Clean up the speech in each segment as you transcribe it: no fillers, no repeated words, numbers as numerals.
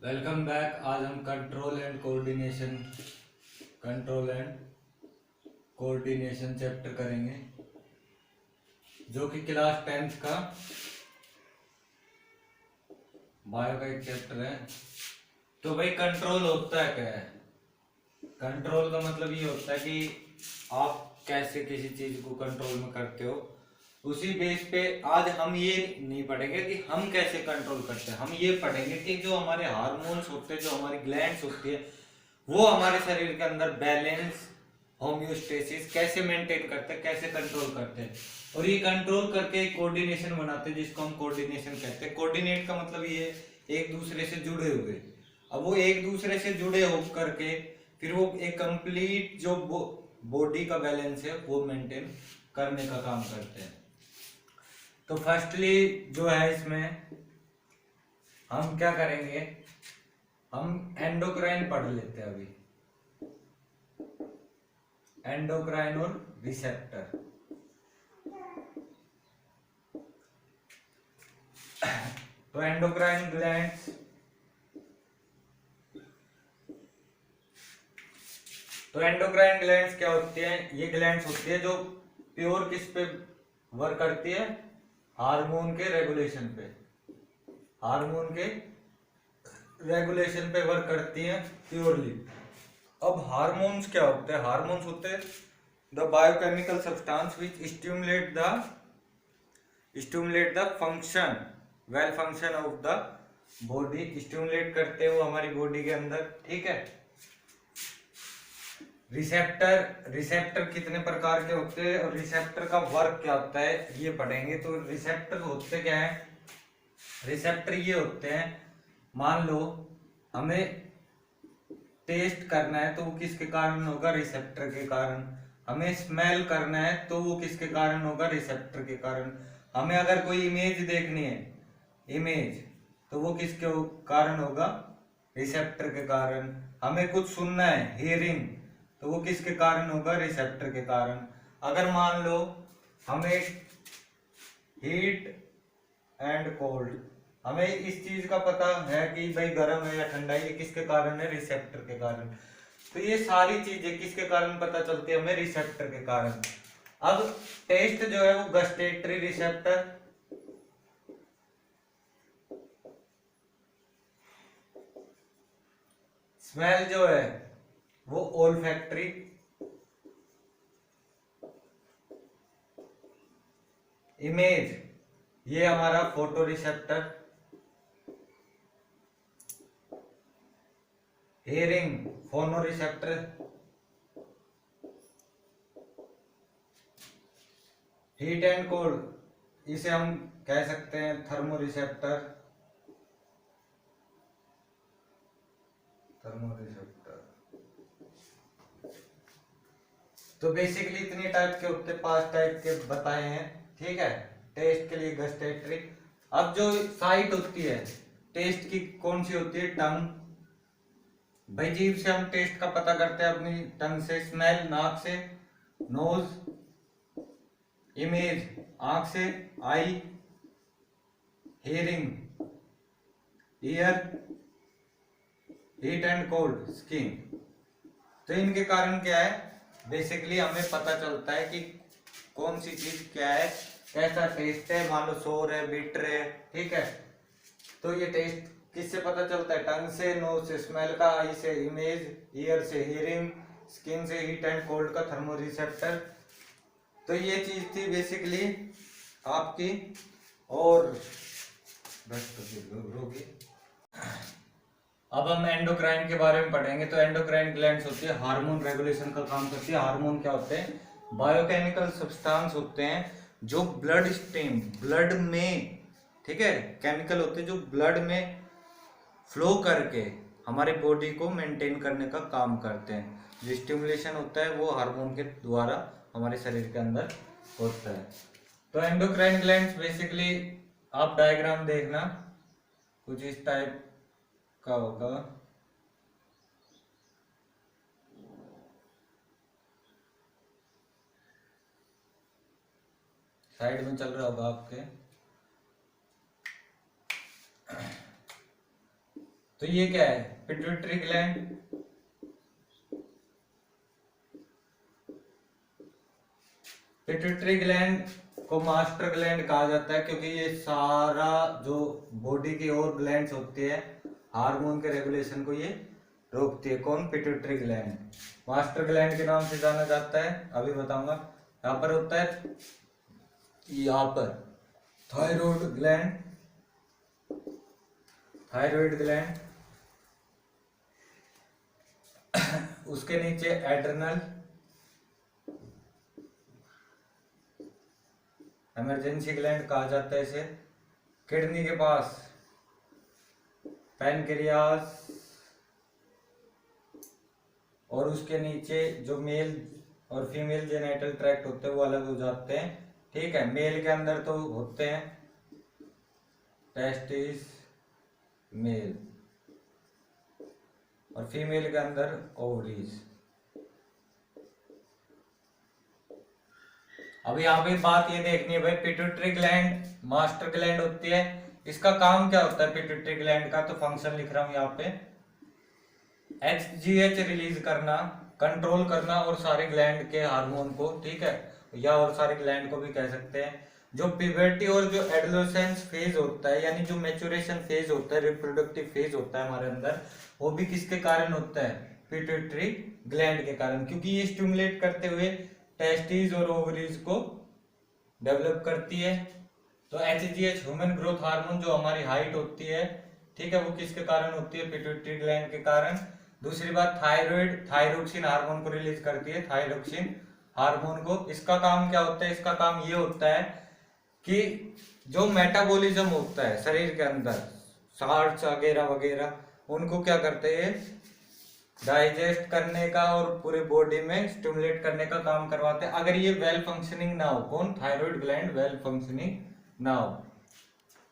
Welcome back. आज हम control and coordination chapter करेंगे, जो कि क्लास 10th का बायो का एक चैप्टर है। तो भाई कंट्रोल होता है क्या है? कंट्रोल का मतलब ये होता है कि आप कैसे किसी चीज को कंट्रोल में करते हो। उसी बेस पे आज हम ये नहीं पढ़ेंगे कि हम कैसे कंट्रोल करते हैं, हम ये पढ़ेंगे कि जो हमारे हार्मोन्स होते हैं, जो हमारी ग्लैंड्स होती है, वो हमारे शरीर के अंदर बैलेंस, होम्योस्टेसिस कैसे मेंटेन करते हैं, कैसे कंट्रोल करते हैं। और ये कंट्रोल करके कोऑर्डिनेशन बनाते हैं, जिसको हम कोऑर्डिनेशन कहते हैं। कोऑर्डिनेट का मतलब ये एक दूसरे से जुड़े हुए। अब वो एक दूसरे से जुड़े हो करके फिर वो एक कंप्लीट जो बॉडी का बैलेंस है वो मेंटेन करने का काम करते हैं। तो फर्स्टली जो है इसमें हम क्या करेंगे, हम एंडोक्राइन पढ़ लेते हैं अभी। एंडोक्राइन और रिसेप्टर। तो एंडोक्राइन ग्लैंड्स, तो एंडोक्राइन ग्लैंड्स क्या होती हैं? ये ग्लैंड्स होती है जो प्योर किस पे वर्क करती है? हार्मोन के रेगुलेशन पे। हार्मोन के रेगुलेशन पे वर्क करती है प्योरली। अब हार्मोन्स क्या होते हैं? हार्मोन्स होते हैं the biochemical substance which stimulate the function, well function of the body. Stimulate करते हैं वो हमारी बॉडी के अंदर, ठीक है। रिसेप्टर कितने प्रकार के होते हैं और रिसेप्टर का वर्क क्या होता है ये पढ़ेंगे। तो रिसेप्टर होते क्या है? रिसेप्टर ये होते हैं, मान लो हमें टेस्ट करना है तो वो किसके कारण होगा? रिसेप्टर के कारण। हमें स्मेल करना है तो वो किसके कारण होगा? रिसेप्टर के कारण। हमें अगर कोई इमेज देखनी है, इमेज, तो वो किसके कारण होगा? रिसेप्टर के कारण। हमें कुछ सुनना है, हियरिंग, तो वो किसके कारण होगा? रिसेप्टर के कारण। अगर मान लो हमें हीट एंड कोल्ड, हमें इस चीज का पता है कि भाई गर्म है या ठंडा है, ये किसके कारण है? रिसेप्टर के कारण। तो ये सारी चीजें किसके कारण पता चलती है हमें? रिसेप्टर के कारण। अब टेस्ट जो है वो गस्टेटरी रिसेप्टर, स्मेल जो है वो ओल्फैक्टरी, इमेज ये हमारा फोटो रिसेप्टर, हियरिंग फोनो रिसेप्टर, हीट एंड कोल्ड इसे हम कह सकते हैं थर्मो रिसेप्टर। Thermo receptor. तो बेसिकली इतने टाइप के होते, 5 टाइप के बताए हैं, ठीक है। टेस्ट के लिए गस्टेटरी। अब जो साइट होती है टेस्ट की, कौन सी होती है? टंग। भाई जीभ से हम टेस्ट का पता करते हैं अपनी टंग से। स्मेल नाक से, नोज, इमेज आंख से, eye, hearing ear, heat and cold skin. तो इनके कारण क्या है? बेसिकली हमें पता चलता है कि कौन सी चीज क्या है, कैसा टेस्ट है। मान लो सोर है, बिटर है, ठीक है। तो ये टेस्ट किससे पता चलता है? टंग से, नोज से स्मेल का, आई से इमेज, ईयर से हियरिंग, स्किन से हीट एंड कोल्ड का थर्मो रिसेप्टर। तो ये चीज थी बेसिकली आपकी। और बस तो रोकी। अब हम एंडोक्राइन के बारे में पढ़ेंगे। तो एंडोक्राइन ग्लैंड्स होती है, हार्मोन रेगुलेशन का काम करती है। हार्मोन क्या होते हैं? बायोकेमिकल सब्सटेंस होते हैं जो ब्लड स्ट्रीम, ब्लड में, ठीक है, केमिकल होते हैं जो ब्लड में फ्लो करके हमारे बॉडी को मेंटेन करने का काम करते हैं। जो स्टिमुलेशन होता है वो हार्मोन के द्वारा हमारे शरीर के अंदर होता है। तो एंडोक्राइन ग्लैंड्स बेसिकली, आप डायग्राम देखना, कुछ इस टाइप का होगा। साइड में चल रहा होगा आपके। तो ये क्या है, पिट्यूटरी ग्लैंड। पिट्यूटरी ग्लैंड को मास्टर ग्लैंड कहा जाता है क्योंकि ये सारा जो बॉडी की और ग्लैंड्स होती है हार्मोन के रेगुलेशन को ये रोकती है। कौन, पिट्यूटरी ग्लैंड। मास्टर ग्लैंड के नाम से जाना जाता है, अभी बताऊंगा। यहाँ पर होता है, यहाँ पर थायराइड ग्लैंड, थायराइड ग्लैंड, उसके नीचे एड्रिनल, इमरजेंसी ग्लैंड कहा जाता है इसे। किडनी के पास पैनक्रियास, और उसके नीचे जो मेल और फीमेल जेनिटल ट्रैक्ट होते हैं वो अलग हो जाते हैं। ठीक है, मेल के अंदर तो होते हैं टेस्टिस मेल, और फीमेल के अंदर ओवरीज। अब यहाँ पे बात ये देखनी है भाई, पिट्यूटरी ग्लैंड मास्टर ग्लैंड होती है, इसका काम क्या होता है पिट्यूटरी ग्लैंड का, तो फंक्शन लिख रहा हूं यहाँ पे। HGH रिलीज करना, कंट्रोल करना और सारे ग्लैंड के हार्मोन को, ठीक है, या और सारे ग्लैंड को भी कह सकते हैं। जो प्यूबर्टी और जो एडोलेसेंस फेज होता है, यानी जो मैच्योरेशन फेज होता है, रिप्रोडक्टिव फेज होता है हमारे अंदर, वो भी किसके कारण होता है, पिट्यूटरी ग्लैंड के कारण, क्योंकि ये स्टिमुलेट करते हुए टेस्टिस और ओवरीज को डेवलप करती है। तो HGH ह्यूमन ग्रोथ हार्मोन जो हमारी हाइट होती है, ठीक है, वो किसके कारण होती है, पिट्यूटरी ग्लैंड के कारण। दूसरी बात, थायराइड थायरोक्सिन हार्मोन को रिलीज करती है, थायरोक्सिन हार्मोन को। इसका काम क्या होता है, इसका काम ये होता है कि जो मेटाबॉलिज्म होता है शरीर के अंदर, साल्ट्स वगैरह वगैरह, उनको क्या करते हैं, डाइजेस्ट करने का और पूरे बॉडी में स्टिमुलेट करने का काम करवाते हैं। अगर ये वेल फंक्शनिंग ना हो, कौन, थायराइड ग्लैंड वेल फंक्शनिंग ना हो।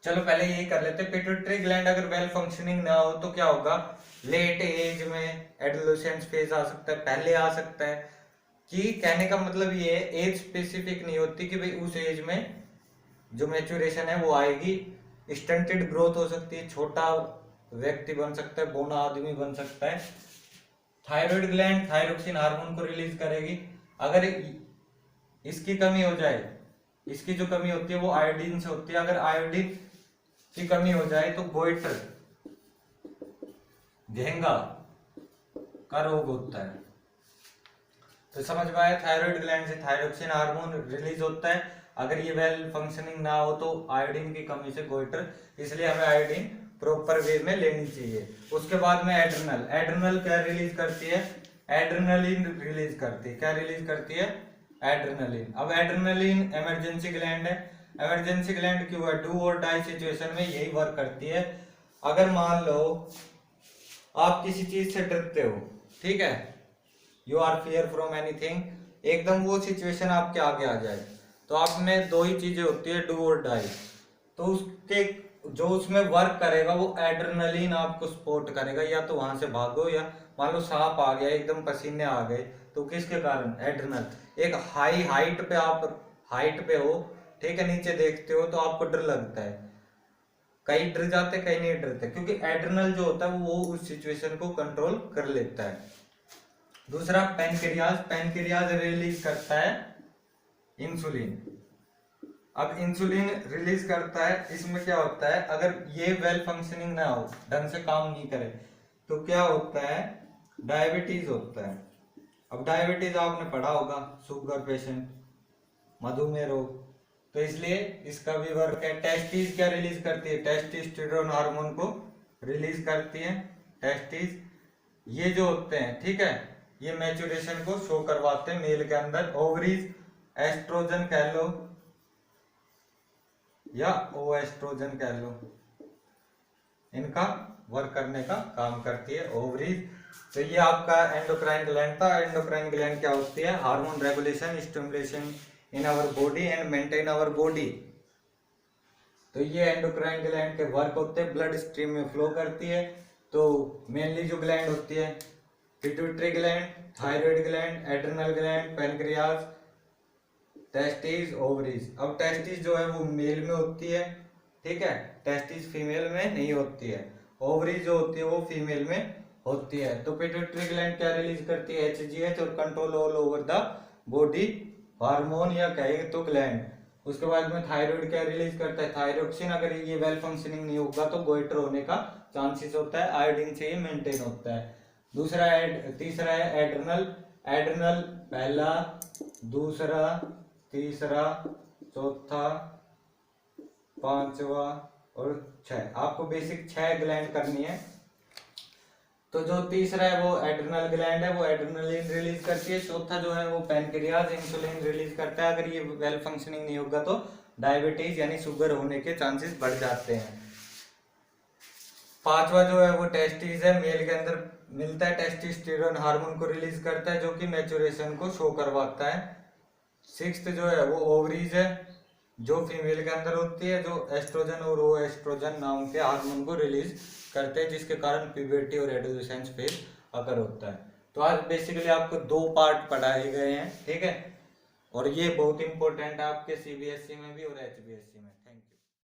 चलो पहले यही कर लेते हैं, पिट्यूटरी ग्लैंड अगर वेल फंक्शनिंग ना हो तो क्या होगा, लेट एज में एडोलेसेंस फेज आ सकता है, पहले आ सकता है। कि कहने का मतलब ये एज स्पेसिफिक नहीं होती कि भाई उस एज में जो मैच्योरेशन है वो आएगी। स्टंटेड ग्रोथ हो सकती है, छोटा व्यक्ति बन सकता है, बौना आदमी बन सकता है। थायराइड ग्लैंड थायरोक्सिन हार्मोन को रिलीज करेगी। अगर इसकी कमी हो जाए, इसकी जो कमी होती है वो आयोडीन से होती है, अगर आयोडीन की कमी हो जाए तो गोइटर, घेंगा का रोग होता है। तो समझ में आया, थायराइड ग्लैंड से थायरोक्सिन हार्मोन रिलीज होता है। अगर ये वेल फंक्शनिंग ना हो तो आयोडीन की कमी से गोइटर, इसलिए हमें आयोडीन प्रॉपर वे में लेनी चाहिए। उसके बाद में एड्रिनल, एड्रिनल क्या रिलीज करती है, एड्रेनलिन रिलीज करती है। क्या रिलीज करती है, एड्रेनलिन। अब एड्रेनलिन इमरजेंसी ग्लैंड है, इमरजेंसी ग्लैंड क्यों है, डू और डाई सिचुएशन में यही वर्क करती है। अगर मान लो आप किसी चीज से डरते हो, ठीक है, you are fear from anything, एकदम वो सिचुएशन आपके आगे आ जाए, तो आप में दो ही चीजें होती है, डू और डाई। तो उसके जो उसमें वर्क करेगा वो एड्रेनलिन आपको सपोर्ट करेगा, या तो वहां से भागो, या मान लो सांप आ गया, एकदम पसीने आ गए, तो किसके कारण, एड्रेनल। एक हाई हाइट पे, आप हाइट पे हो, ठीक है, नीचे देखते हो तो आपको डर लगता है, कई डर जाते कई नहीं डरते, क्योंकि एड्रेनल जो होता है वो उस सिचुएशन को कंट्रोल कर लेता है। दूसरा पैनक्रियाज, पैनक्रियाज रिलीज करता है इंसुलिन। अब इंसुलिन रिलीज करता है, इसमें क्या होता है, अगर ये वेल फंक्शनिंग ना हो, ढंग से काम नहीं करे, तो क्या होता है, डायबिटीज होता है। अब डायबिटीज आपने पढ़ा होगा, शुगर पेशेंट, मधुमेह रोग, तो इसलिए इसका भी वर्क है। टेस्टिस क्या रिलीज करती है, टेस्टोस्टेरोन हार्मोन को रिलीज करती है, टेस्टिस। ये जो होते हैं, ठीक है, ये मैच्योरेशन को शो करवाते हैं मेल के अंदर। ओवरीज एस्ट्रोजन कह लो या ओएस्ट्रोजन कह लो, इनका वर्क करने का काम करती है ओवरीज। तो ये आपका एंडोक्राइन ग्लैंड था। एंडोक्राइन ग्लैंड क्या होती है, hormone regulation, stimulation in our body and maintain our body. तो ये एंडोक्राइन ग्लैंड के वर्क होते हैं, ब्लड स्ट्रीम में फ्लो करती है। तो मेनली जो ग्लैंड होती है, pituitary gland, thyroid gland, adrenal gland, pancreas, testis, ovaries. अब टेस्टिस जो है वो मेल में होती है, ठीक है, टेस्टिस फीमेल में नहीं होती है। ओवरी जो होती है वो फीमेल में होती है। तो पिट्यूटरी ग्लैंड क्या रिलीज करती है, एचजीएच, और control all over the body hormone या कहेंगे तो ग्लैंड। उसके बाद में थायराइड क्या रिलीज करता है, थायरोक्सिन। अगर ये वेल फंक्शनिंग नहीं होगा तो गोइटर होने का चांसेस होता है, आयोडीन से ये मेंटेन होता है। तीसरा है एड्रिनल। एड्रिनल पहला, दूसरा, तीसरा, चौथा, पांचवा और 6। आपको बेसिक 6 ग्लैंड करनी है। तो जो तीसरा है वो एड्रिनल ग्लैंड है, वो एड्रिनलिन रिलीज करती है। चौथा जो है वो पैनक्रियाज इंसुलिन रिलीज करता है। अगर ये वेल फंक्शनिंग नहीं होगा तो डायबिटीज यानी शुगर होने के चांसेस बढ़ जाते हैं। पांचवा जो है वो टेस्टिस है, मेल के अंदर मिलता है, टेस्टोस्टेरोन हार्मोन को रिलीज करता है जो कि मैच्योरेशन को शो करवाता है। सिक्स्थ जो है वो ओवरीज है, जो फीमेल के अंदर होती है, जो एस्ट्रोजन और ओ एस्ट्रोजन नाम के हार्मोन को रिलीज करते हैं, जिसके कारण प्यूबर्टी और एडोलेसेंस फेज अगर होता है। तो आज बेसिकली आपको 2 पार्ट पढ़ाए गए हैं, ठीक है, और ये बहुत इंपॉर्टेंट है आपके सीबीएसई में भी और एचबीएसई में। Thank you.